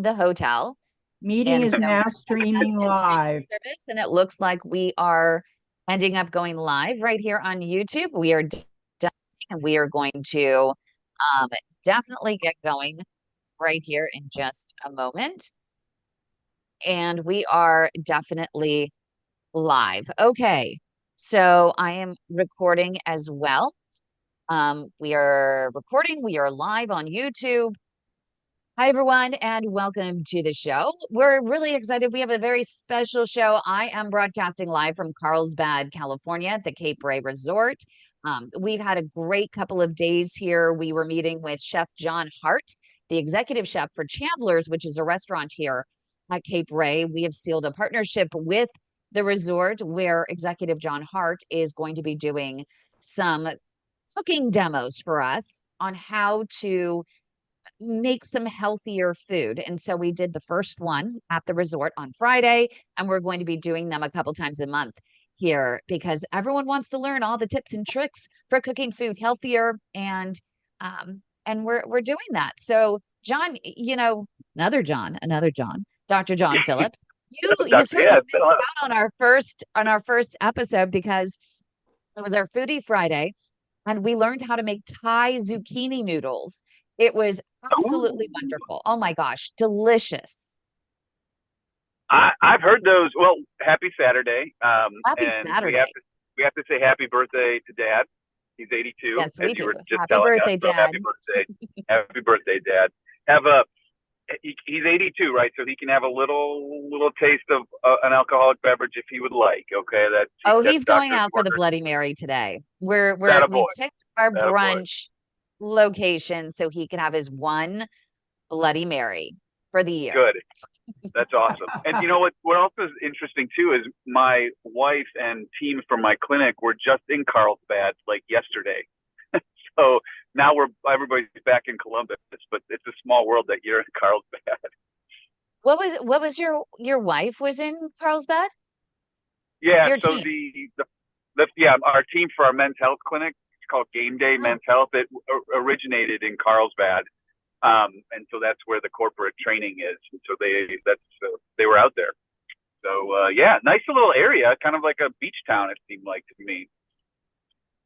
from the hotel. Meeting And is so now as streaming the streaming live. service, and it looks like we are ending up going live right here on YouTube. We are done, and we are going to um, definitely get going right here in just a moment. And we are definitely live. Okay. So I am recording as well. We are recording. We are live on YouTube. Hi, everyone, and welcome to the show. We're really excited. We have a very special show. I am broadcasting live from Carlsbad, California at the Cape Ray Resort. We've had a great couple of days here. We were meeting with Chef John Hart, the executive chef for Chandler's, which is a restaurant here at Cape Ray. We have sealed a partnership with the resort where Executive John Hart is going to be doing some cooking demos for us on how to make some healthier food. And so we did the first one at the resort on Friday, and we're going to be doing them a couple times a month here because everyone wants to learn all the tips and tricks for cooking food healthier, and we're doing that. So John, another John, Dr. John Phillips, you Doctor, certainly yeah, it's been missed a lot. out on our first episode because it was our Foodie Friday, and we learned how to make Thai zucchini noodles. It was absolutely Ooh. wonderful. Oh my gosh, delicious. I've heard those. Well, happy Saturday. Happy And we have Saturday. to we have to say happy birthday to Dad. He's 82, Yes, as we you do. were just Happy telling us. birthday, So Dad. happy birthday, Dad. Have a he's 82, right? So he can have a little taste of an alcoholic beverage if he would like. Okay, Oh, that's he's going Doctor's out for the orders. Bloody Mary today. That a We boy. picked our That a boy. brunch location so he can have his one Bloody Mary for the year. Good. That's awesome. And you know what? What else is interesting too is my wife and team from my clinic were just in Carlsbad like yesterday. So now everybody's back in Columbus, but it's a small world that you're in Carlsbad. What was your wife was in Carlsbad? Yeah. Your So team. yeah, our team for our men's health clinic, it's called Game Day Oh, Men's Health. It originated in Carlsbad, and so that's where the corporate training is. And so they were out there. So yeah, nice little area, kind of like a beach town. It seemed like to me.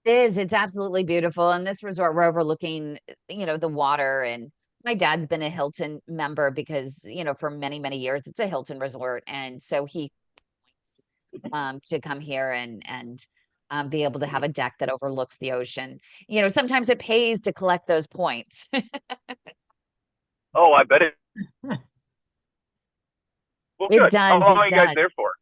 it is. It's absolutely beautiful. And this resort, we're overlooking, the water. And my dad's been a Hilton member because, for many, many years, it's a Hilton resort. And so he to come here and be able to have a deck that overlooks the ocean. Sometimes it pays to collect those points. Oh, I bet it. Well, It good. How does. long are It you guys there does. for?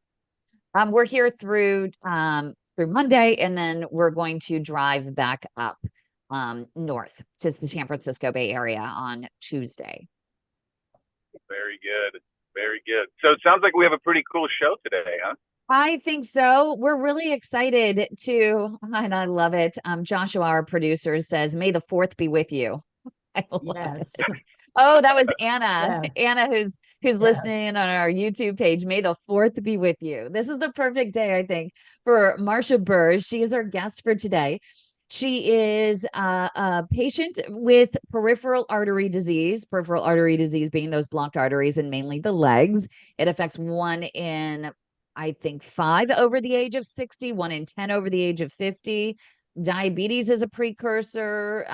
We're here through Monday, and then we're going to drive back up north to the San Francisco Bay Area on Tuesday. Very good. Very good. So it sounds like we have a pretty cool show today, huh? I think so. We're really excited and I love it. Joshua, our producer, says, "May the fourth be with you." I love Yes, it. Oh, that was Anna. yes, Anna, who's yes. listening on our YouTube page. May the fourth be with you. This is the perfect day, I think, for Marcia Burr. She is our guest for today. She is a patient with peripheral artery disease being those blocked arteries and mainly the legs. It affects one in, I think, five over the age of 60, one in 10 over the age of 50. Diabetes is a precursor.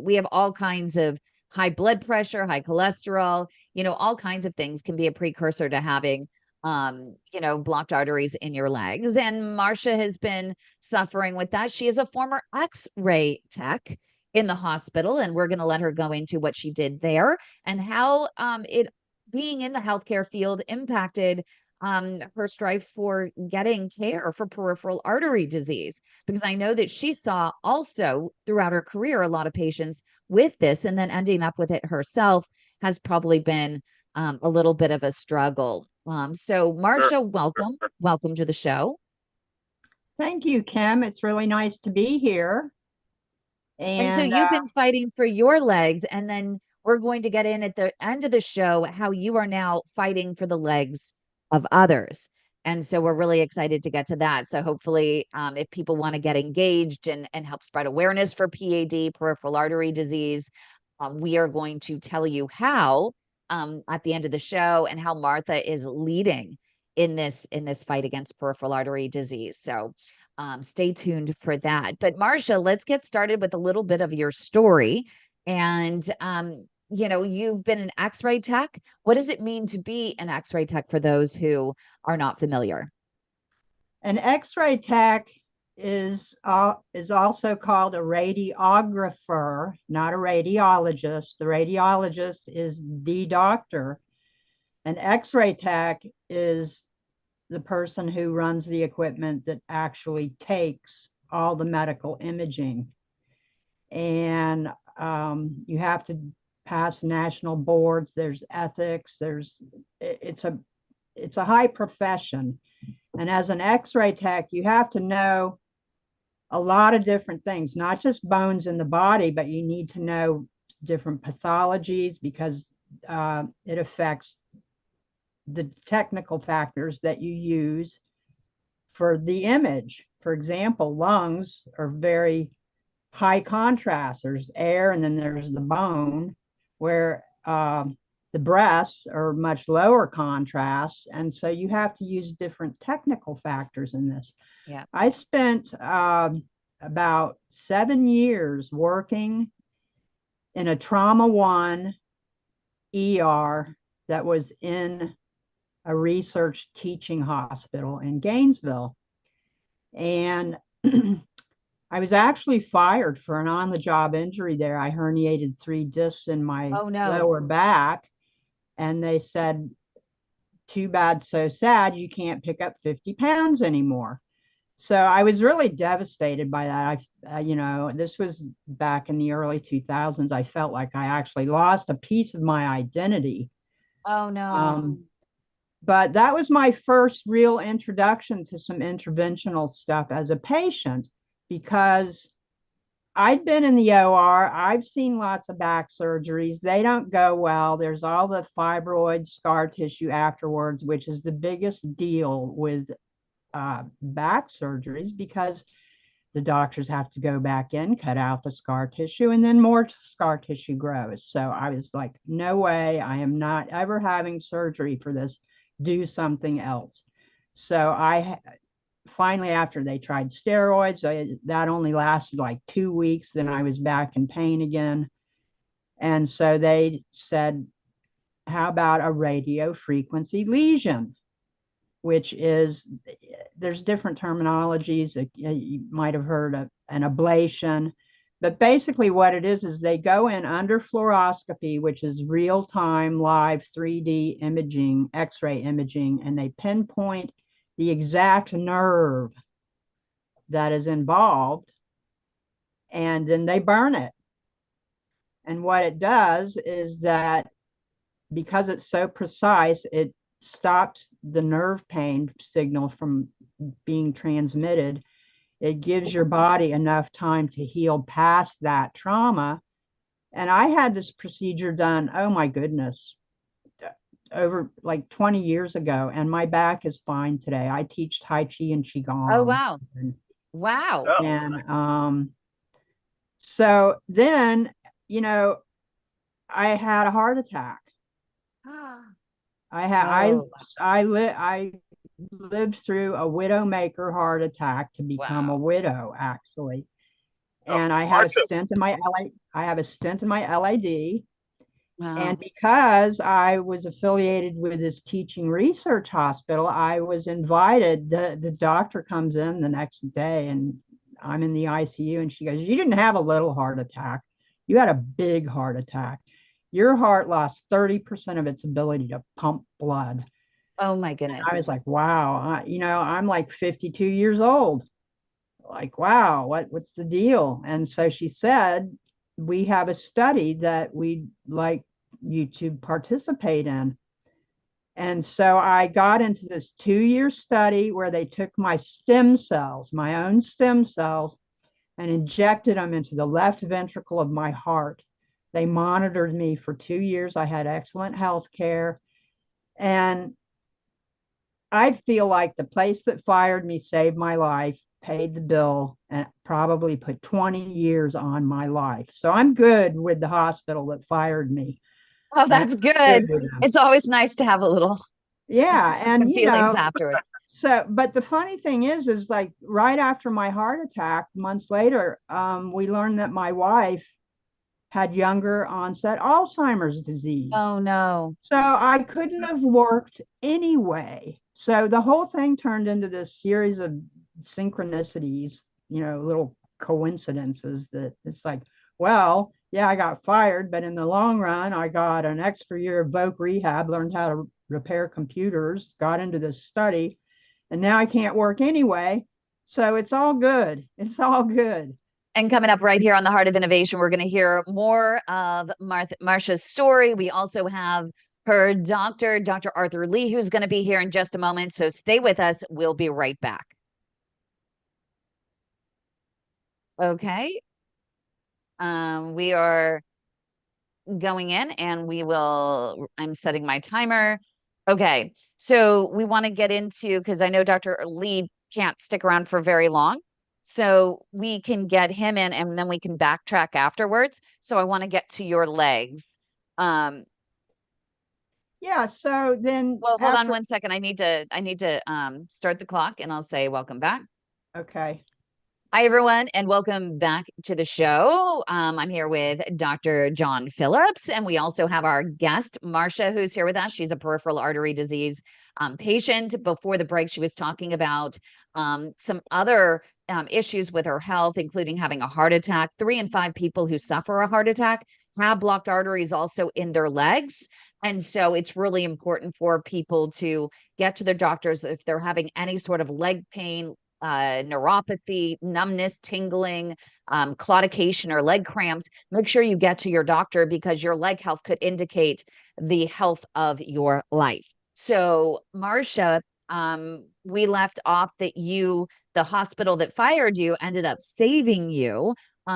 We have all kinds of high blood pressure, high cholesterol, all kinds of things can be a precursor to having, blocked arteries in your legs. And Marcia has been suffering with that. She is a former Xray tech in the hospital, and we're going to let her go into what she did there and how it being in the healthcare field impacted her strive for getting care for peripheral artery disease. Because I know that she saw also throughout her career a lot of patients with this, and then ending up with it herself has probably been a little bit of a struggle. So, Sure. Marcia, Sure. welcome to the show. Thank you, Kim. It's really nice to be here. And so, And you've been fighting for your legs, and then we're going to get in at the end of the show how you are now fighting for the legs of others. And so we're really excited to get to that. So hopefully, if people want to get engaged and help spread awareness for PAD, peripheral artery disease, we are going to tell you how at the end of the show, and how Martha is leading in this fight against peripheral artery disease. So stay tuned for that. But Marcia, let's get started with a little bit of your story. And you know, you've been an X-ray tech. What does it mean to be an X-ray tech for those who are not familiar? An X-ray tech is also called a radiographer, not a radiologist. The radiologist is the doctor. An X-ray tech is the person who runs the equipment that actually takes all the medical imaging. And you have to pass national boards. There's ethics. It's a high profession. And as an X-ray tech, you have to know a lot of different things, not just bones in the body, but you need to know different pathologies because it affects the technical factors that you use for the image. For example, lungs are very high contrast. There's air and then there's the bone, where the breasts are much lower contrast. And so you have to use different technical factors in this. Yeah. I spent about 7 years working in a trauma 1 ER that was in a research teaching hospital in Gainesville. And I was actually fired for an on-the-job injury there. I herniated 3 discs in my lower back. And they said, too bad, so sad, you can't pick up 50 pounds anymore. So I was really devastated by that. You know, this was back in the early 2000s. I felt like I actually lost a piece of my identity. Oh, no. But that was my first real introduction to some interventional stuff as a patient, because I'd been in the OR. I've seen lots of back surgeries. They don't go well. There's all the fibroid scar tissue afterwards, which is the biggest deal with back surgeries, because the doctors have to go back in, cut out the scar tissue, and then more scar tissue grows. So I was like, no way, I am not ever having surgery for this. Do something else. So I finally, after they tried steroids, that only lasted like 2 weeks. Then I was back in pain again. And so they said, how about a radio frequency lesion? Which is, there's different terminologies. You might have heard of an ablation. But basically what it is they go in under fluoroscopy, which is real-time live 3D imaging, X-ray imaging, and they pinpoint the exact nerve that is involved, and then they burn it. And what it does is that because it's so precise, it stops the nerve pain signal from being transmitted. It gives your body enough time to heal past that trauma. And I had this procedure done, oh my goodness, over like 20 years ago, and my back is fine today. I teach Tai Chi and Qigong. Oh, wow. Wow. And so then, you know, I had a heart attack. I lived through a widowmaker heart attack to become a widow, actually. And I had a stint in my LAD. Wow. And because I was affiliated with this teaching research hospital, I was invited. The doctor comes in the next day and I'm in the ICU, and she goes, you didn't have a little heart attack. You had a big heart attack. Your heart lost 30% of its ability to pump blood. Oh my goodness. And I was like, wow, you know, I'm like 52 years old. Like, wow, what's the deal? And so she said, we have a study that we'd like you to participate in. And so I got into this 2-year study where they took my stem cells, my own stem cells, and injected them into the left ventricle of my heart. They monitored me for 2 years. I had excellent health care. And I feel like the place that fired me saved my life, paid the bill, and probably put 20 years on my life. So I'm good with the hospital that fired me. Oh, And that's it was good. good to them. It's always nice to have a little Yeah, second and feelings afterwards. so, but the funny thing is like right after my heart attack, months later, we learned that my wife had younger onset Alzheimer's disease. Oh no. So I couldn't have worked anyway. So the whole thing turned into this series of synchronicities, little coincidences that it's like, well, yeah, I got fired, but in the long run, I got an extra year of voc rehab, learned how to repair computers, got into this study, and now I can't work anyway. So it's all good. It's all good. And coming up right here on the Heart of Innovation, we're going to hear more of Marsha's story. We also have her doctor, Dr. Arthur Lee, who's going to be here in just a moment. So stay with us. We'll be right back. Okay. We are going in and I'm setting my timer. Okay. So we want to get into, because I know Dr. Lee can't stick around for very long. So we can get him in and then we can backtrack afterwards. So I want to get to your legs. Yeah. So then Well, hold on after, 1 second. I need to start the clock and I'll say welcome back. okay. Hi, everyone, and welcome back to the show. I'm here with Dr. John Phillips, and we also have our guest, Marsha, who's here with us. She's a peripheral artery disease patient. Before the break, she was talking about some other issues with her health, including having a heart attack. 3 in 5 people who suffer a heart attack have blocked arteries also in their legs. And so it's really important for people to get to their doctors if they're having any sort of leg pain, neuropathy, numbness, tingling, claudication, or leg cramps. Make sure you get to your doctor because your leg health could indicate the health of your life. So, Marsha, we left off that the hospital that fired you ended up saving you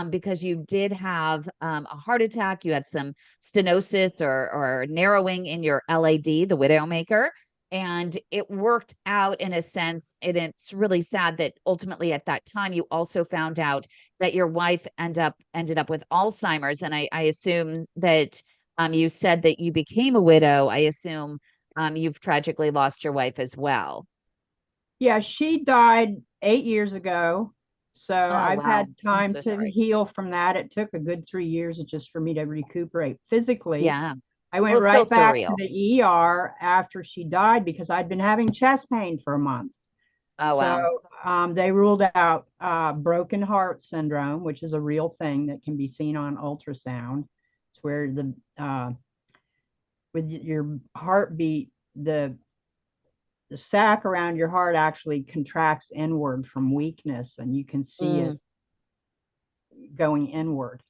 because you did have a heart attack. You had some stenosis or narrowing in your LAD, the Widowmaker, and it worked out in a sense. And it's really sad that ultimately at that time you also found out that your wife ended up with Alzheimer's. And I assume that you said that you became a widow. I assume you've tragically lost your wife as well. Yeah, she died 8 years ago. So Oh, I've wow. had I'm time so to sorry. heal from that. It took a good 3 years just for me to recuperate physically. Yeah. I Well, went it's still right back to surreal. the ER after she died because I'd been having chest pain for a month. Oh, So wow. they ruled out broken heart syndrome, which is a real thing that can be seen on ultrasound. It's where with your heartbeat, the sac around your heart actually contracts inward from weakness, and you can see it Mm, going inward.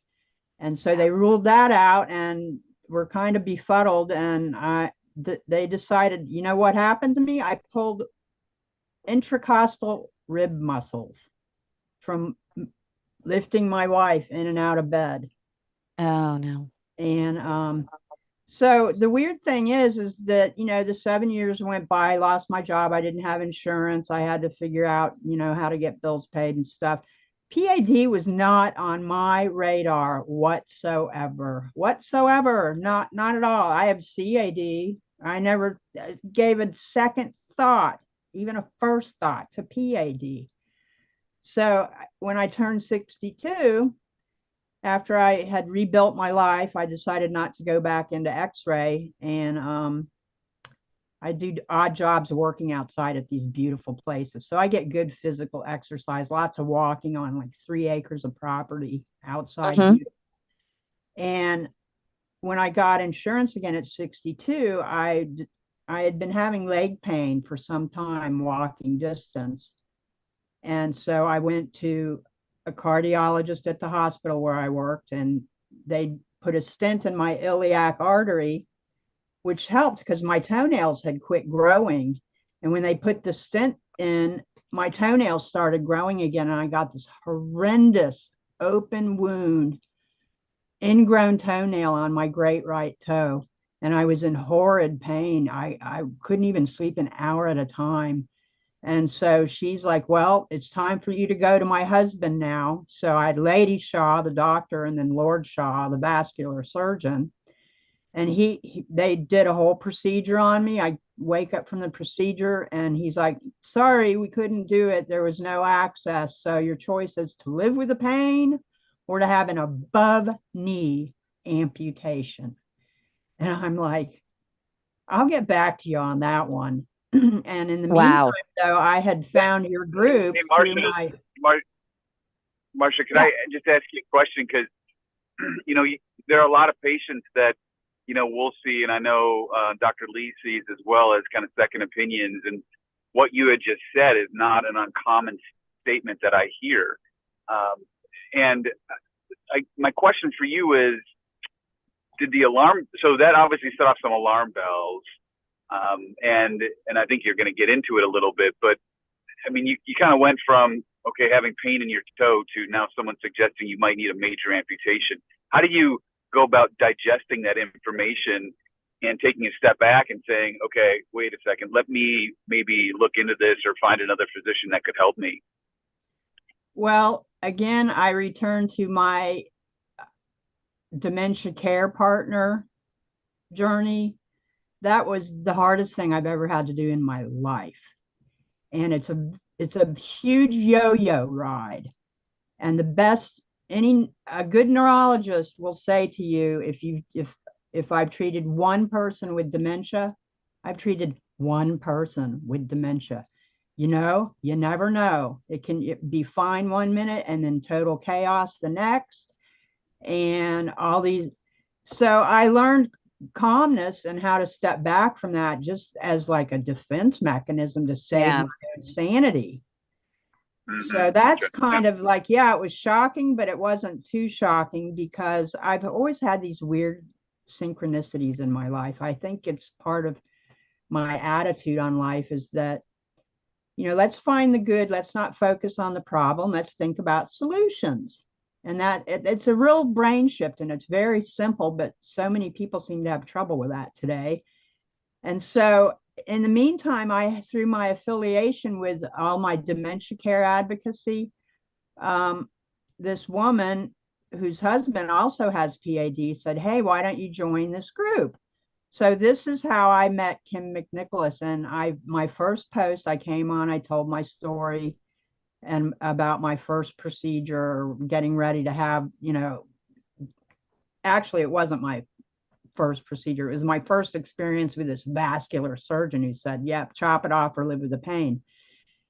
And so they ruled that out, and we're kind of befuddled. And they decided, you know what happened to me? I pulled intracostal rib muscles from lifting my wife in and out of bed. oh, no. And so the weird thing is that, the 7 years went by, I lost my job. I didn't have insurance. I had to figure out, how to get bills paid and stuff. PAD was not on my radar whatsoever. Not at all. I have CAD. I never gave a second thought, even a first thought to PAD. So when I turned 62, after I had rebuilt my life, I decided not to go back into Xray, and I do odd jobs working outside at these beautiful places. So I get good physical exercise, lots of walking on like 3 acres of property outside. Mhm. And when I got insurance again at 62, I had been having leg pain for some time walking distance. And so I went to a cardiologist at the hospital where I worked, and they put a stent in my iliac artery, which helped because my toenails had quit growing. And when they put the stent in, my toenails started growing again, and I got this horrendous open wound, ingrown toenail on my great right toe. And I was in horrid pain. I couldn't even sleep an hour at a time. And so she's like, well, it's time for you to go to my husband now. So I had Lady Shaw, the doctor, and then Lord Shaw, the vascular surgeon. And they did a whole procedure on me. I wake up from the procedure and he's like, sorry, we couldn't do it. There was no access. So your choice is to live with the pain or to have an above knee amputation. And I'm like, I'll get back to you on that one. And in the meantime, Wow. though, I had found your group Hey, through my, Marcia, can yeah. I just ask you a question? Because, there are a lot of patients that, we'll see, and I know Dr. Lee sees as well, as kind of second opinions. And what you had just said is not an uncommon statement that I hear. And my question for you is, did the alarm, so that obviously set off some alarm bells. And I think you're going to get into it a little bit, but I mean, you kind of went from, okay, having pain in your toe to now someone suggesting you might need a major amputation. How do you go about digesting that information and taking a step back and saying, okay, wait a second, let me maybe look into this or find another physician that could help me? Well, again, I return to my dementia care partner journey. That was the hardest thing I've ever had to do in my life. And it's a huge yo-yo ride. And the best a good neurologist will say to you, if I've treated one person with dementia, I've treated one person with dementia. You never know. It can be fine one minute and then total chaos the next. And all these, so I learned calmness and how to step back from that just as like a defense mechanism to save Yeah. my own sanity. So Mm-hmm. that's kind of like, yeah, it was shocking, but it wasn't too shocking because I've always had these weird synchronicities in my life. I think it's part of my attitude on life is that, let's find the good. Let's not focus on the problem. Let's think about solutions. And it's a real brain shift and it's very simple, but so many people seem to have trouble with that today. And so in the meantime, through my affiliation with all my dementia care advocacy, this woman whose husband also has PAD said, hey, why don't you join this group? So this is how I met Kim McNicholas. And my first post I came on, I told my story and about my first procedure, getting ready to have, actually it wasn't my first procedure. It was my first experience with this vascular surgeon who said, yep, chop it off or live with the pain.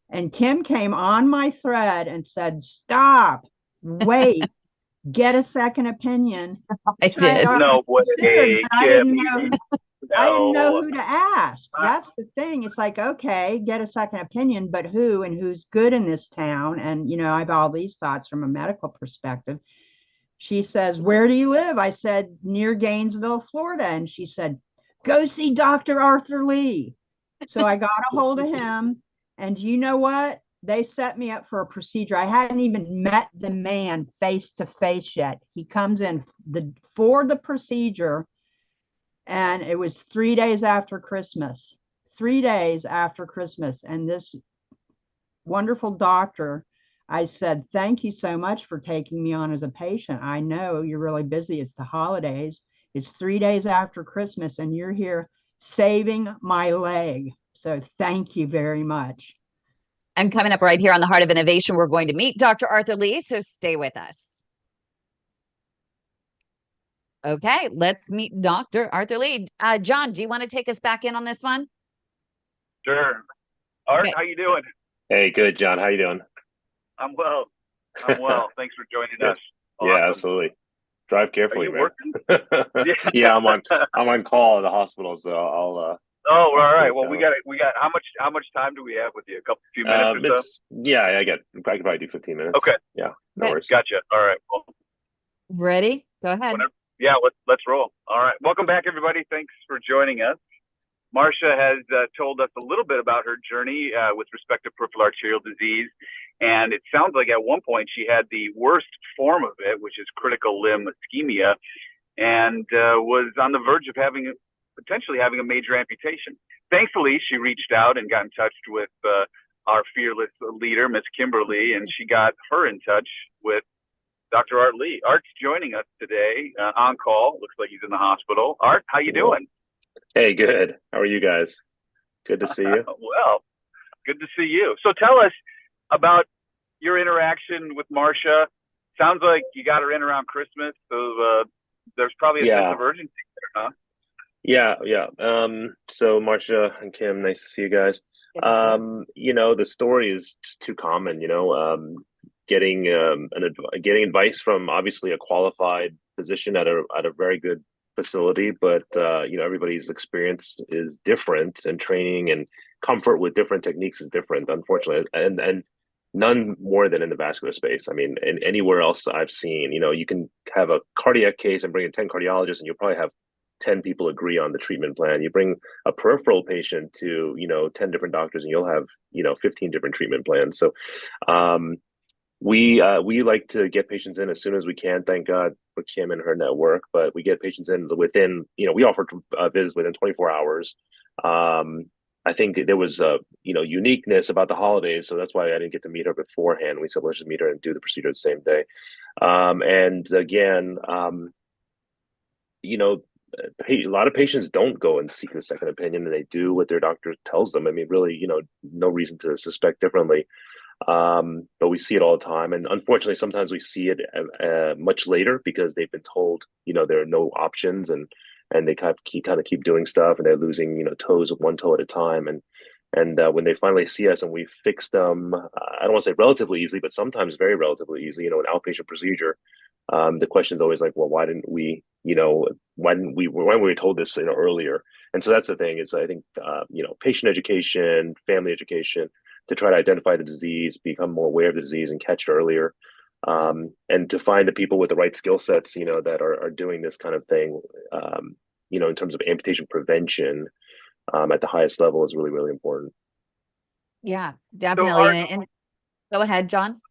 And Kim came on my thread and said, stop, wait, get a second opinion. I did. No way, But I Kim. didn't know. I didn't know who to ask. That's the thing. It's like, okay, get a second opinion, but who and who's good in this town? And, I have all these thoughts from a medical perspective. She says, where do you live? I said, near Gainesville, Florida. And she said, go see Dr. Arthur Lee. So I got a hold of him. And you know what? They set me up for a procedure. I hadn't even met the man face to face yet. He comes in for the procedure. And it was 3 days after Christmas. 3 days after Christmas. And this wonderful doctor, I said, thank you so much for taking me on as a patient. I know you're really busy. It's the holidays. It's 3 days after Christmas, and you're here saving my leg. So thank you very much. And coming up right here on the Heart of Innovation, we're going to meet Dr. Arthur Lee, so stay with us. Okay, let's meet Dr. Arthur Lee. John, do you want to take us back in on this one? Sure. Art, Okay. how you doing? Hey, good, John. How you doing? I'm well. I'm well. Thanks for joining us. Yeah, Awesome. Absolutely. Drive carefully, Are you man. working? Yeah, I'm on call at the hospital, so I'll Oh, all right. stay Well, we down. got how much time do we have with you? A few minutes or so? Yeah, I could probably do 15 minutes. Okay. Yeah, no Okay. worries. Gotcha. All right. Well, Ready? Go ahead. whenever, yeah, let's roll. All right. Welcome back, everybody. Thanks for joining us. Marcia has told us a little bit about her journey with respect to peripheral arterial disease. And it sounds like at one point she had the worst form of it, which is critical limb ischemia, and was on the verge of potentially having a major amputation. Thankfully, she reached out and got in touch with our fearless leader, Miss Kimberly, and she got her in touch with Dr. Art Lee. Art's joining us today on call. Looks like he's in the hospital. Art, how you doing? Hey, good. How are you guys? Good to see you. Well, good to see you. So tell us about your interaction with Marcia. Sounds like you got her in around Christmas, so there's probably a sense Yeah, of urgency there, huh? yeah. So Marcia and Kim, nice to see you guys. Good to see you. The story is just too common, getting getting advice from obviously a qualified physician at a very good facility, but everybody's experience is different, and training and comfort with different techniques is different, unfortunately, and none more than in the vascular space. I mean, in anywhere else I've seen, you can have a cardiac case and bring in 10 cardiologists, and you'll probably have 10 people agree on the treatment plan. You bring a peripheral patient to 10 different doctors, and you'll have 15 different treatment plans. So um, we like to get patients in as soon as we can. Thank God for Kim and her network, but we get patients in within, we offer visits within 24 hours. um, I think there was a uniqueness about the holidays, so that's why I didn't get to meet her beforehand. We said let's just meet her and do the procedure the same day. And again, you know, a lot of patients don't go and seek a second opinion, and they do what their doctor tells them. I mean, really, no reason to suspect differently. But we see it all the time, and unfortunately, sometimes we see it much later because they've been told, there are no options, and they kind of keep doing stuff, and they're losing, toes of one toe at a time, and when they finally see us and we fix them, I don't want to say relatively easily, but sometimes very relatively easily, an outpatient procedure. The question is always like, well, why were we told this, earlier? And so that's the thing is, I think, patient education, family education, to try to identify the disease, become more aware of the disease, and catch it earlier, and to find the people with the right skill sets, that are doing this kind of thing, in terms of amputation prevention, at the highest level is really, really important. Yeah, So, definitely. Art, And go ahead, John.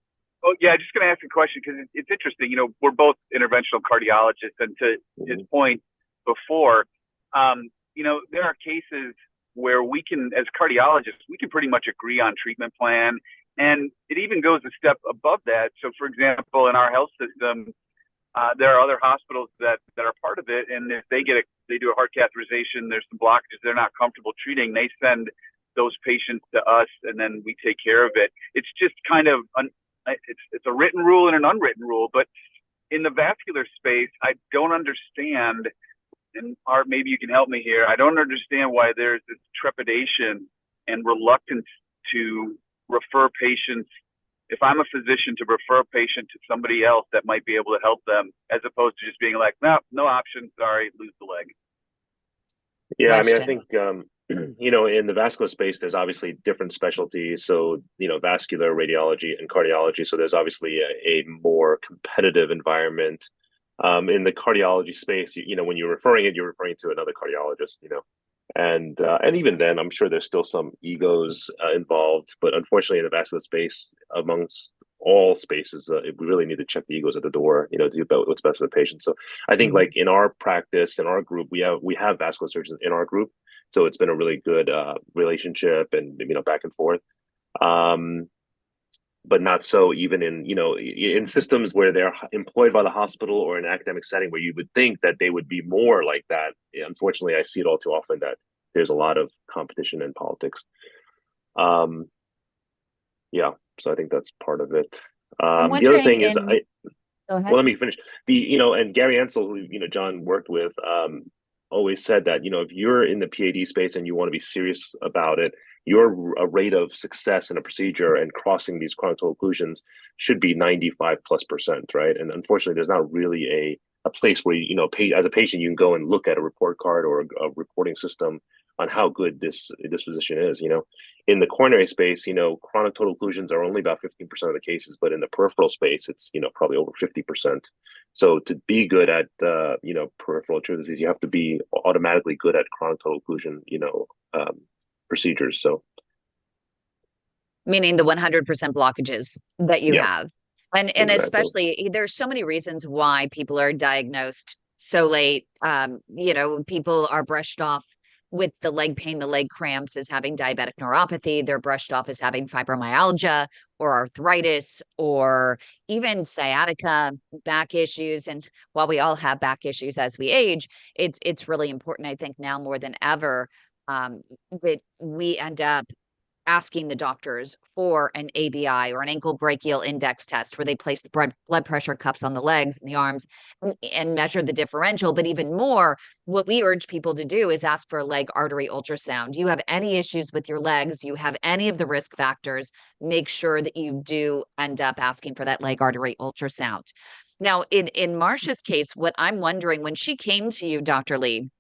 oh yeah, just going to ask a question because it's interesting. We're both interventional cardiologists, and to his Mhm. point before, there are cases where we can, as cardiologists, we can pretty much agree on treatment plan, and it even goes a step above that. So, for example, in our health system, there are other hospitals that are part of it, and if they do a heart catheterization, there's some blockages they're not comfortable treating, they send those patients to us, and then we take care of it. It's just kind of it's a written rule and an unwritten rule, but in the vascular space, I don't understand, and Art, maybe you can help me here. I don't understand why there's this trepidation and reluctance to refer patients. If I'm a physician, to refer a patient to somebody else that might be able to help them, as opposed to just being like, no, no option, sorry, lose the leg. Yeah, I mean, I Question. think, in the vascular space, there's obviously different specialties. So, vascular, radiology, and cardiology. So there's obviously a more competitive environment. In the cardiology space, when you're referring it, you're referring to another cardiologist, and even then, I'm sure there's still some egos involved. But unfortunately, in the vascular space, amongst all spaces, we really need to check the egos at the door, to do about what's best for the patient. So I think, Mhm. like in our practice, in our group, we have vascular surgeons in our group, so it's been a really good relationship, and back and forth. Um, but not so even in systems where they're employed by the hospital or in an academic setting where you would think that they would be more like that. Unfortunately, I see it all too often that there's a lot of competition in politics. Um, yeah, so I think that's part of it. I'm The other wondering thing is, in, go well, ahead. let me finish. And Gary Ansel, who John worked with, always said that if you're in the PAD space and you want to be serious about it, your rate of success in a procedure and crossing these chronic total occlusions should be 95+%, right? And unfortunately, there's not really a place where as a patient, you can go and look at a report card or a reporting system on how good this physician is. In the coronary space, chronic total occlusions are only about 15% of the cases, but in the peripheral space, it's probably over 50%. So to be good at peripheral arterial disease, you have to be automatically good at chronic total occlusion, procedures. So Meaning the 100% blockages that you yeah, have. And exactly. especially there's so many reasons why people are diagnosed so late. People are brushed off with the leg pain, the leg cramps, as having diabetic neuropathy. They're brushed off as having fibromyalgia or arthritis or even sciatica, back issues. And while we all have back issues as we age, it's really important, I think, now more than ever, that we end up asking the doctors for an ABI or an ankle brachial index test, where they place the blood pressure cuffs on the legs and the arms and measure the differential. But even more, what we urge people to do is ask for a leg artery ultrasound. You have any issues with your legs, you have any of the risk factors, make sure that you do end up asking for that leg artery ultrasound. Now, in Marsha's case, what I'm wondering, when she came to you, Dr. Lee,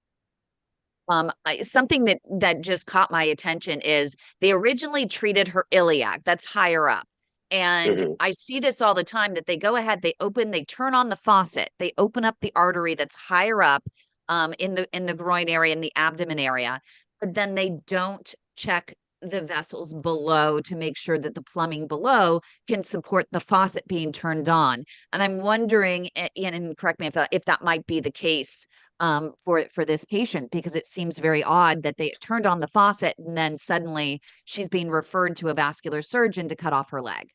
something that just caught my attention is they originally treated her iliac, that's higher up. And I see this all the time, that they go ahead, they turn on the faucet, they open up the artery that's higher up, in the groin area, in the abdomen area, but then they don't check the vessels below to make sure that the plumbing below can support the faucet being turned on. And I'm wondering, and correct me if that might be the case, for this patient, because it seems very odd that they turned on the faucet and then suddenly she's being referred to a vascular surgeon to cut off her leg.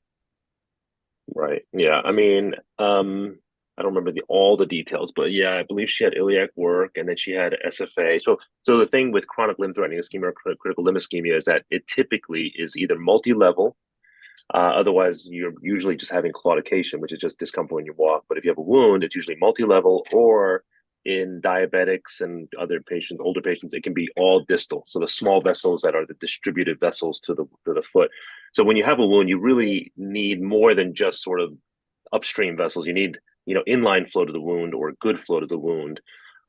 Right. Yeah. I mean, I don't remember all the details, but yeah, I believe she had iliac work and then she had SFA. So the thing with chronic limb-threatening ischemia or critical limb ischemia is that it typically is either multi-level. Otherwise, you're usually just having claudication, which is just discomfort when you walk. But if you have a wound, it's usually multi-level, or in diabetics and other patients, older patients, it can be all distal. So the small vessels that are the distributed vessels to the foot. So when you have a wound, you really need more than just sort of upstream vessels. You need, inline flow to the wound or good flow to the wound.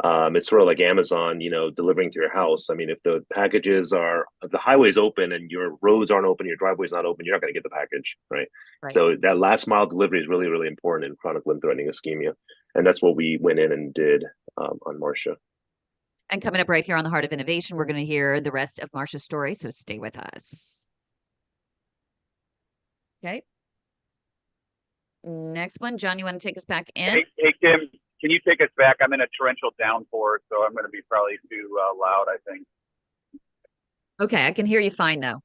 It's sort of like Amazon, delivering to your house. I mean, if the highway's open and your roads aren't open, your driveway's not open, you're not going to get the package, right? So that last mile delivery is really, really important in chronic limb-threatening ischemia. And that's what we went in and did on Marcia. And coming up right here on the Heart of Innovation, we're going to hear the rest of Marsha's story, so stay with us. Okay. Next one, John, you want to take us back in? Hey, Kim, can you take us back? I'm in a torrential downpour, so I'm going to be probably too loud, I think. Okay, I can hear you fine, though.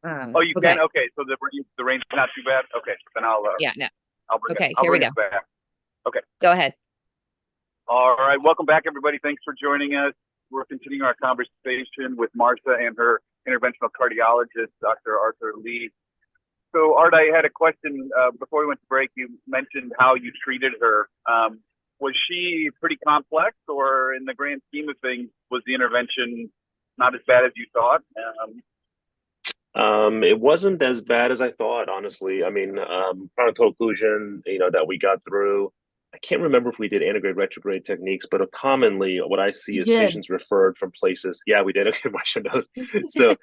You can? Okay, so the rain's not too bad? Okay, then I'll... yeah, no. I'll bring okay, it, I'll here bring we it go. Back. Okay. Go ahead. All right, welcome back, everybody. Thanks for joining us. We're continuing our conversation with Marcia and her interventional cardiologist, Dr. Arthur Lee. So, Art, I had a question before we went to break. You mentioned how you treated her. Was she pretty complex, or in the grand scheme of things, was the intervention not as bad as you thought? It wasn't as bad as I thought, honestly. I mean, frontal occlusion, that we got through. I can't remember if we did antegrade retrograde techniques, but commonly what I see is patients referred from places. Yeah, we did. Okay, Marsha knows. So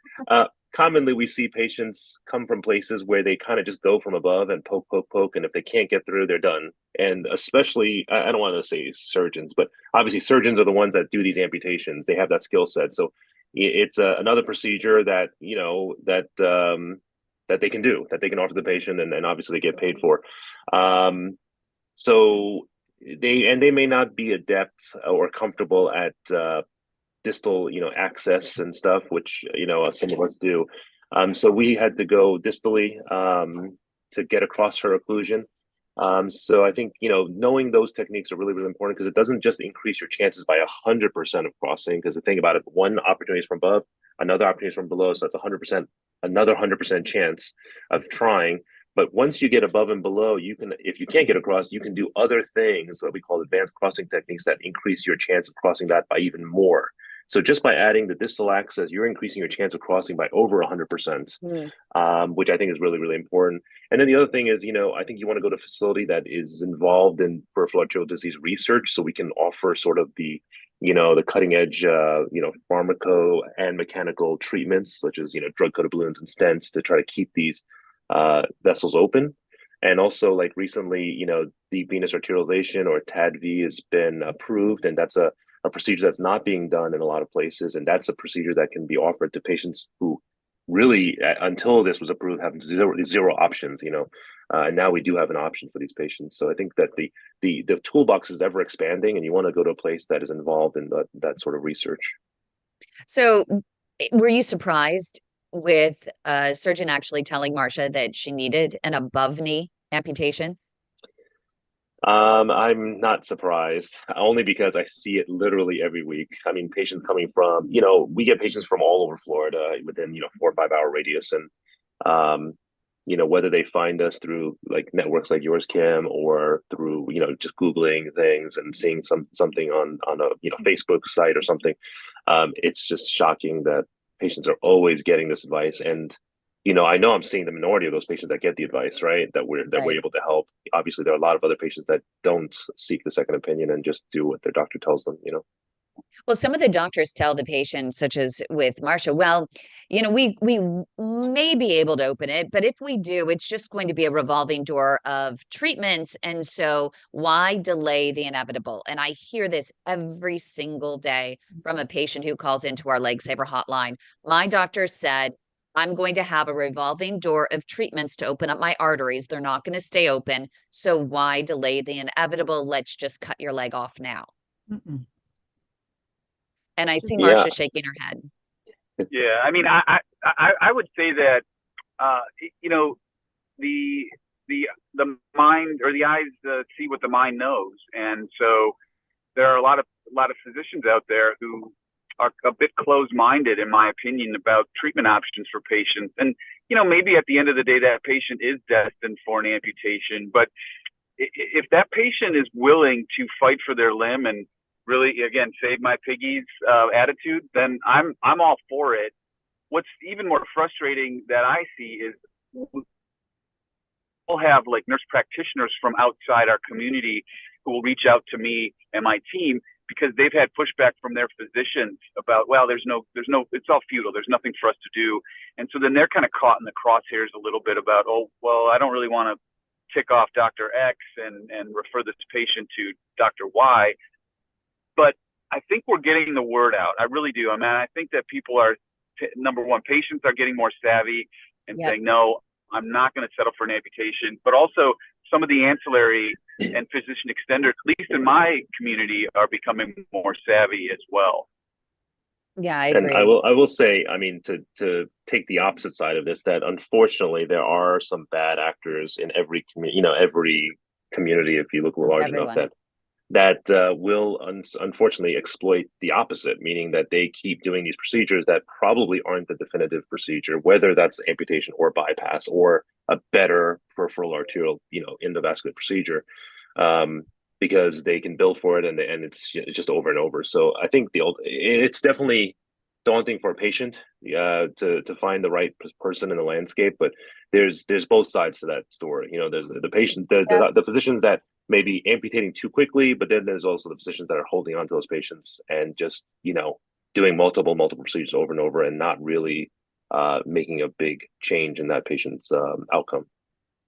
commonly we see patients come from places where they kind of just go from above and poke, poke, poke. And if they can't get through, they're done. And especially, I don't want to say surgeons, but obviously surgeons are the ones that do these amputations. They have that skill set. So it's another procedure that, that they can do, that they can offer the patient, and obviously they get paid for. So they may not be adept or comfortable at distal, access and stuff, which, some of us do. So we had to go distally to get across her occlusion. So I think, knowing those techniques are really, really important, because it doesn't just increase your chances by 100% of crossing. Because the thing about it, one opportunity is from above, another opportunity is from below. So that's 100%, another 100% chance of trying. But once you get above and below, you can, if you can't get across, you can do other things that we call advanced crossing techniques that increase your chance of crossing that by even more. So just by adding the distal access, you're increasing your chance of crossing by over 100%, which I think is really, really important. And then the other thing is, I think you want to go to a facility that is involved in peripheral arterial disease research, so we can offer sort of the, the cutting edge, pharmaco and mechanical treatments, such as, drug-coated balloons and stents, to try to keep these vessels open. And also, like recently, deep venous arterialization, or TADV, has been approved, and that's a procedure that's not being done in a lot of places, and that's a procedure that can be offered to patients who really, until this was approved, have zero options. And now we do have an option for these patients. So I think that the toolbox is ever expanding, and you want to go to a place that is involved in that sort of research. So, were you surprised with a surgeon actually telling Marcia that she needed an above knee amputation? I'm not surprised, only because I see it literally every week. I mean, patients coming from, we get patients from all over Florida within, 4 or 5 hour radius. And, um, whether they find us through like networks like yours, Kim, or through, just Googling things and seeing something on a, Facebook site or something, it's just shocking that patients are always getting this advice. And I know I'm seeing the minority of those patients that get the advice, right? That we're Right. able to help. Obviously, there are a lot of other patients that don't seek the second opinion and just do what their doctor tells them. Well, some of the doctors tell the patients, such as with Marcia, well, we may be able to open it, but if we do, it's just going to be a revolving door of treatments. And so why delay the inevitable? And I hear this every single day from a patient who calls into our Saver hotline. My doctor said, I'm going to have a revolving door of treatments to open up my arteries. They're not going to stay open. So why delay the inevitable? Let's just cut your leg off now. Mm-mm. And I see Yeah. Marcia shaking her head. Yeah, I mean, I would say that uh, you know the the mind or the eyes see what the mind knows, and so there are a lot of physicians out there who are a bit closed-minded, in my opinion, about treatment options for patients. And maybe at the end of the day, that patient is destined for an amputation, but if that patient is willing to fight for their limb and really, again, save my piggies attitude, then I'm all for it. What's even more frustrating that I see is we'll have like nurse practitioners from outside our community who will reach out to me and my team because they've had pushback from their physicians about, well, it's all futile. There's nothing for us to do. And so then they're kind of caught in the crosshairs a little bit about, oh, well, I don't really want to tick off Dr. X and refer this patient to Dr. Y. But I think we're getting the word out. I really do. I mean, I think that people are, number one, patients are getting more savvy and Yep. saying, no, I'm not going to settle for an amputation. But also, some of the ancillary and physician extenders, at least in my community, are becoming more savvy as well. Yeah, I And I agree. will I will say, I mean, to take the opposite side of this, that unfortunately there are some bad actors in every every community, if you look large enough, Everyone. that will unfortunately exploit the opposite, meaning that they keep doing these procedures that probably aren't the definitive procedure, whether that's amputation or bypass or a better peripheral arterial, endovascular procedure, um, because they can bill for it and it's just over and over. So I think it's definitely daunting for a patient to find the right person in the landscape, but there's both sides to that story. There's the patient, Yep. the physicians that may be amputating too quickly, but then there's also the physicians that are holding on to those patients and just doing multiple procedures over and over and not really making a big change in that patient's outcome.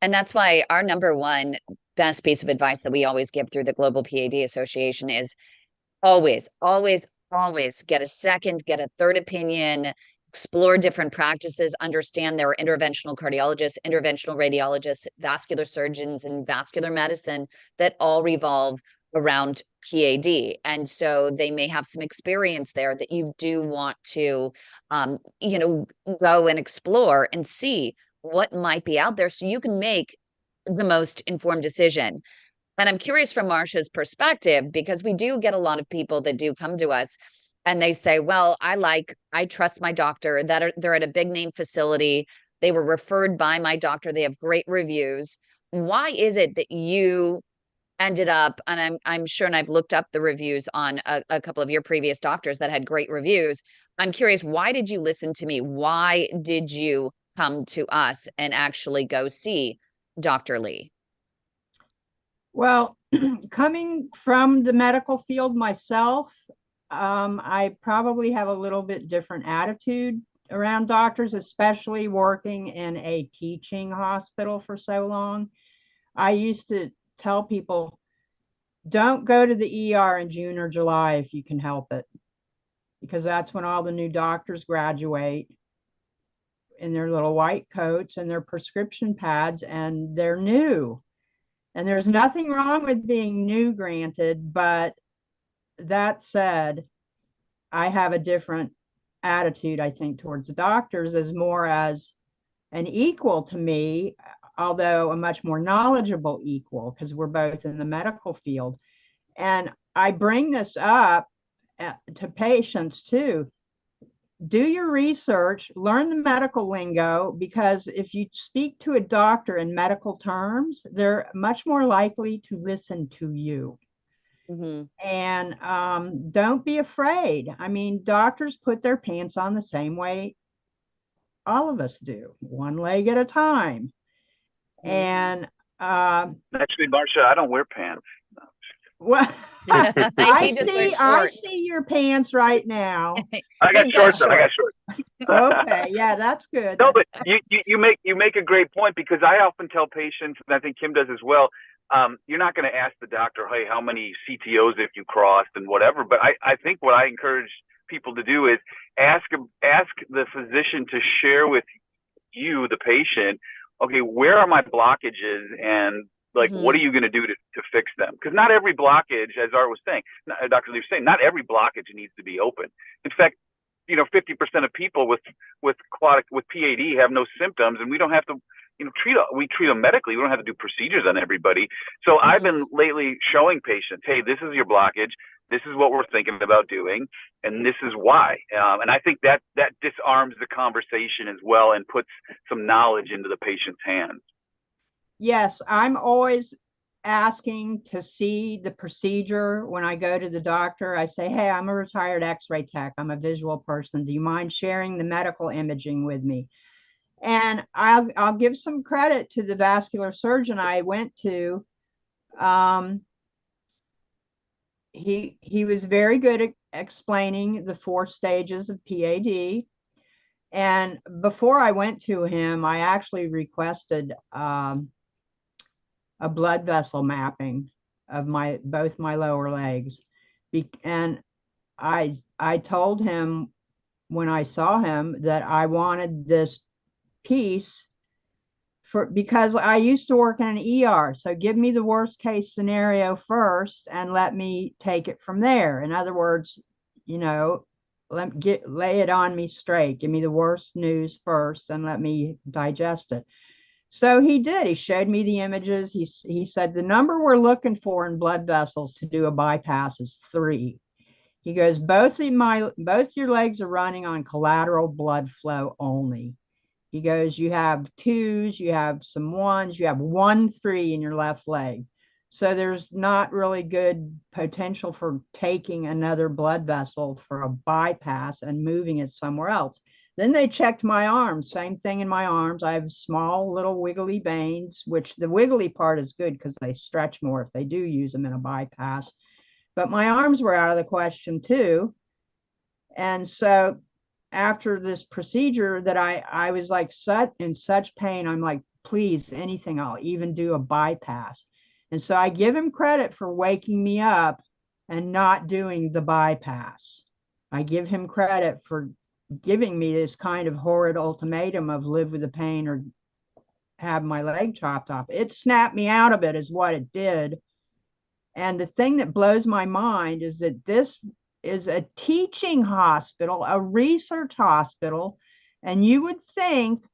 And that's why our number one best piece of advice that we always give through the Global PAD Association is always, always, always get a second, get a third opinion, explore different practices, understand there are interventional cardiologists, interventional radiologists, vascular surgeons, and vascular medicine that all revolve around PAD. And so they may have some experience there that you do want to, you know, go and explore and see what might be out there so you can make the most informed decision. And I'm curious from Marcia's perspective, because we do get a lot of people that do come to us and they say, well, I trust my doctor, they're at a big name facility. They were referred by my doctor. They have great reviews. Why is it that you ended up, and I'm sure, and I've looked up the reviews on a couple of your previous doctors that had great reviews. I'm curious, why did you listen to me? Why did you come to us and actually go see Dr. Lee? Well, coming from the medical field myself, I probably have a little bit different attitude around doctors, especially working in a teaching hospital for so long. I used to tell people, don't go to the ER in June or July if you can help it, because that's when all the new doctors graduate in their little white coats and their prescription pads, and they're new. And there's nothing wrong with being new, granted, but that said, I have a different attitude, I think, towards the doctors as more as an equal to me, although a much more knowledgeable equal, because we're both in the medical field. And I bring this up to patients too. Do your research, learn the medical lingo, because if you speak to a doctor in medical terms, they're much more likely to listen to you. Mm-hmm. And don't be afraid. I mean, doctors put their pants on the same way all of us do, one leg at a time. And actually, Marcia, I don't wear pants. well, He just wears I shorts. see your pants right now. I got He's got shorts. I got shorts. shorts. Okay, yeah, that's good. No, but you make a great point, because I often tell patients, and I think Kim does as well. You're not going to ask the doctor, hey, how many CTOs have you crossed and whatever. But I think what I encourage people to do is ask the physician to share with you, the patient, okay, where are my blockages, and like, what are you going to do to fix them? Because not every blockage, as Art was saying, Dr. Lee was saying, not every blockage needs to be open. In fact, 50% of people with PAD have no symptoms, and we don't have to, we treat them medically. We don't have to do procedures on everybody. So I've been lately showing patients, hey, this is your blockage. This is what we're thinking about doing, and this is why. And I think that disarms the conversation as well and puts some knowledge into the patient's hands. Yes, I'm always asking to see the procedure when I go to the doctor. I say, hey, I'm a retired X-ray tech. I'm a visual person. Do you mind sharing the medical imaging with me? And I'll give some credit to the vascular surgeon I went to. He was very good at explaining the 4 stages of PAD. And before I went to him, I actually requested a blood vessel mapping of both my lower legs. And I told him when I saw him that I wanted this piece because I used to work in an ER. So give me the worst case scenario first and let me take it from there. In other words, lay it on me straight. Give me the worst news first and let me digest it. So he did. He showed me the images. He said the number we're looking for in blood vessels to do a bypass is 3. He goes, both your legs are running on collateral blood flow only. He goes, you have 2s, you have some 1s, you have 1, 3 in your left leg. So there's not really good potential for taking another blood vessel for a bypass and moving it somewhere else. Then they checked my arms, same thing in my arms. I have small little wiggly veins, which the wiggly part is good because they stretch more if they do use them in a bypass. But my arms were out of the question too. And so after this procedure that I was like in such pain, I'm like, please, anything, I'll even do a bypass. And so I give him credit for waking me up and not doing the bypass. I give him credit for giving me this kind of horrid ultimatum of live with the pain or have my leg chopped off. It snapped me out of it is what it did. And the thing that blows my mind is that this is a teaching hospital, a research hospital, and you would think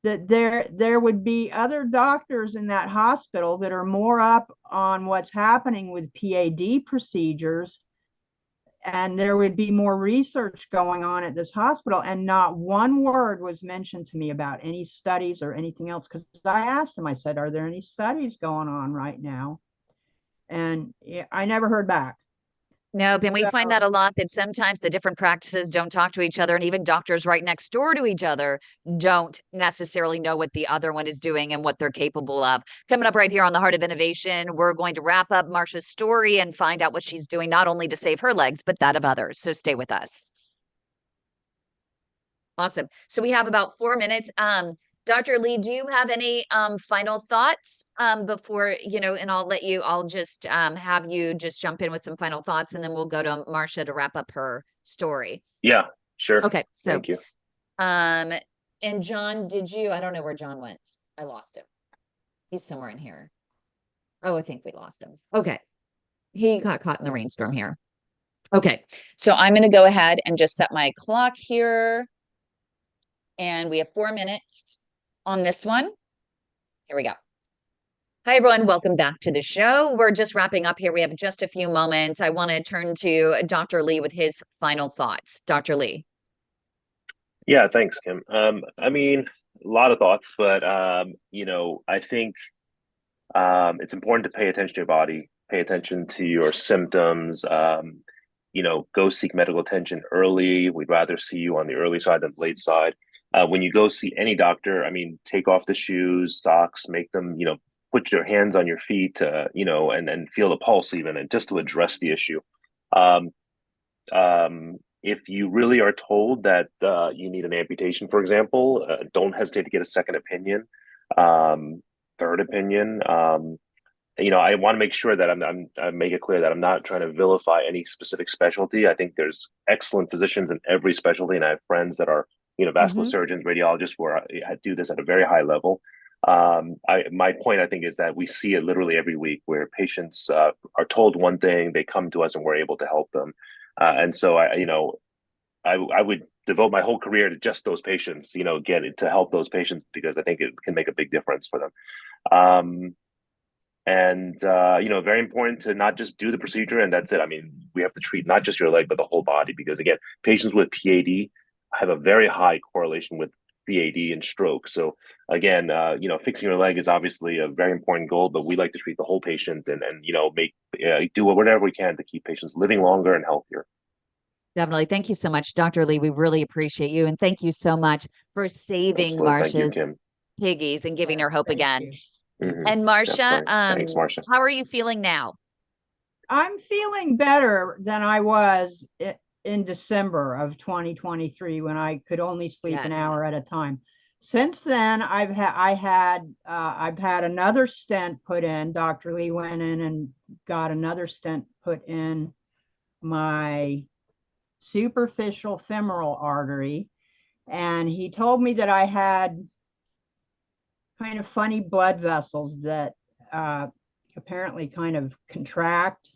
that there would be other doctors in that hospital that are more up on what's happening with PAD procedures, and there would be more research going on at this hospital, and not one word was mentioned to me about any studies or anything else. Because I asked him, I said, are there any studies going on right now? And I never heard back. No, and we find that a lot, that sometimes the different practices don't talk to each other, and even doctors right next door to each other don't necessarily know what the other one is doing and what they're capable of. Coming up right here on the Heart of Innovation, we're going to wrap up Marcia's story and find out what she's doing, not only to save her legs, but that of others. So stay with us. Awesome. So we have about 4 minutes. Dr. Lee, do you have any final thoughts before, and I'll just have you just jump in with some final thoughts, and then we'll go to Marcia to wrap up her story. Yeah, sure. Okay. So, thank you. And John, I don't know where John went. I lost him. He's somewhere in here. Oh, I think we lost him. Okay. He got caught in the rainstorm here. Okay, so I'm going to go ahead and just set my clock here. And we have 4 minutes on this one. Here we go. Hi, everyone. Welcome back to the show. We're just wrapping up here. We have just a few moments. I want to turn to Dr. Lee with his final thoughts. Dr. Lee. Yeah, thanks, Kim. I mean, a lot of thoughts, but I think it's important to pay attention to your body, pay attention to your symptoms. Go seek medical attention early. We'd rather see you on the early side than the late side. When you go see any doctor, I mean, take off the shoes, socks, make them, put your hands on your feet, and feel the pulse even, and just to address the issue. Um, if you really are told that you need an amputation, for example, don't hesitate to get a second opinion, third opinion. I want to make sure that I make it clear that I'm not trying to vilify any specific specialty. I think there's excellent physicians in every specialty, and I have friends that are, vascular surgeons, radiologists, where I do this at a very high level. My point, I think, is that we see it literally every week where patients are told one thing, they come to us, and we're able to help them. And so I would devote my whole career to just those patients, get it to help those patients, because I think it can make a big difference for them. Very important to not just do the procedure and that's it. I mean, we have to treat not just your leg, but the whole body, because again, patients with PAD have a very high correlation with PAD and stroke. So again, fixing your leg is obviously a very important goal, but we like to treat the whole patient and do whatever we can to keep patients living longer and healthier. Definitely. Thank you so much, Dr. Lee. We really appreciate you. And thank you so much for saving Excellent. Thank you, Marcia's Kim. piggies and giving her hope again. Mm-hmm. And Marcia, Thanks, Marcia. how are you feeling now? I'm feeling better than I was in December of 2023 when I could only sleep an hour at a time. Since then, I've had another stent put in. Dr. Lee went in and got another stent put in my superficial femoral artery, and he told me that I had kind of funny blood vessels that apparently kind of contract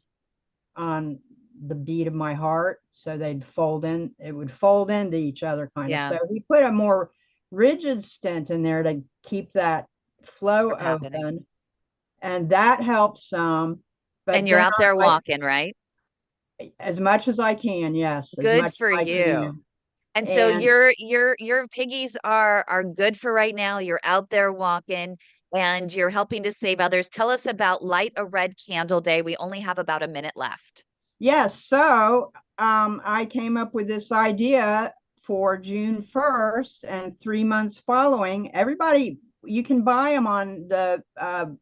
on the beat of my heart, so they'd fold in. It would fold into each other kind of. So he put a more rigid stent in there to keep that flow open, and that helps some. But and you're out there walking, right? As much as I can, yes. Good for you. And so your piggies are good for right now. You're out there walking and you're helping to save others. Tell us about Light a Red Candle Day. We only have about a minute left. Yes. So I came up with this idea for June 1st and 3 months following. Everybody, you can buy them on the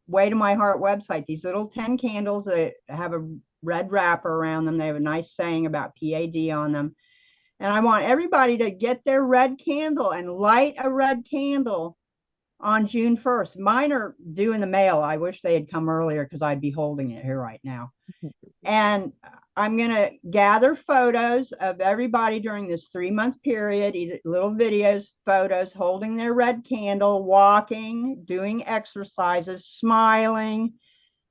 Way to My Heart website. These little 10 candles that have a red wrapper around them. They have a nice saying about PAD on them. And I want everybody to get their red candle and light a red candle on June 1st. Mine are due in the mail. I wish they had come earlier because I'd be holding it here right now. And I'm going to gather photos of everybody during this 3-month period, either little videos, photos, holding their red candle, walking, doing exercises, smiling.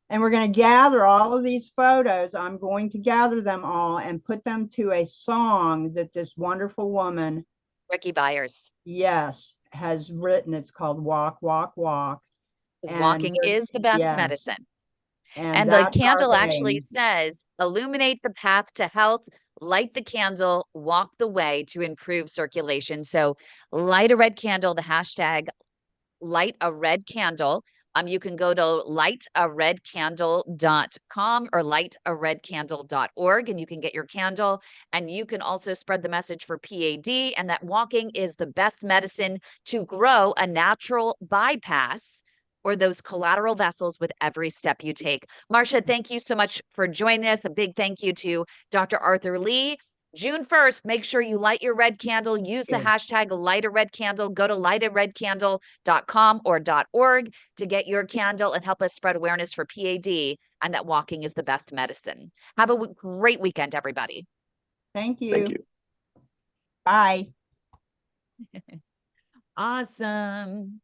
And we're going to gather all of these photos. I'm going to gather them all and put them to a song that this wonderful woman, Ricky Byers, yes, has written. It's called Walk, Walk, Walk. Walking is the best medicine. And the candle actually says, illuminate the path to health, light the candle, walk the way to improve circulation. So light a red candle, the hashtag light a red candle. You can go to lightaredcandle.com or lightaredcandle.org and you can get your candle. And you can also spread the message for PAD and that walking is the best medicine to grow a natural bypass or those collateral vessels with every step you take. Marcia, thank you so much for joining us. A big thank you to Dr. Arthur Lee. June 1st, make sure you light your red candle. Use the hashtag light a red candle. Go to lightaredcandle.com or .org to get your candle and help us spread awareness for PAD and that walking is the best medicine. Have a great weekend, everybody. Thank you. Thank you. Bye. Awesome.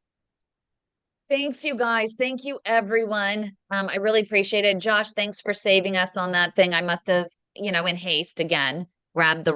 Thanks, you guys. Thank you, everyone. I really appreciate it. Josh, thanks for saving us on that thing. I must have in haste again, grab the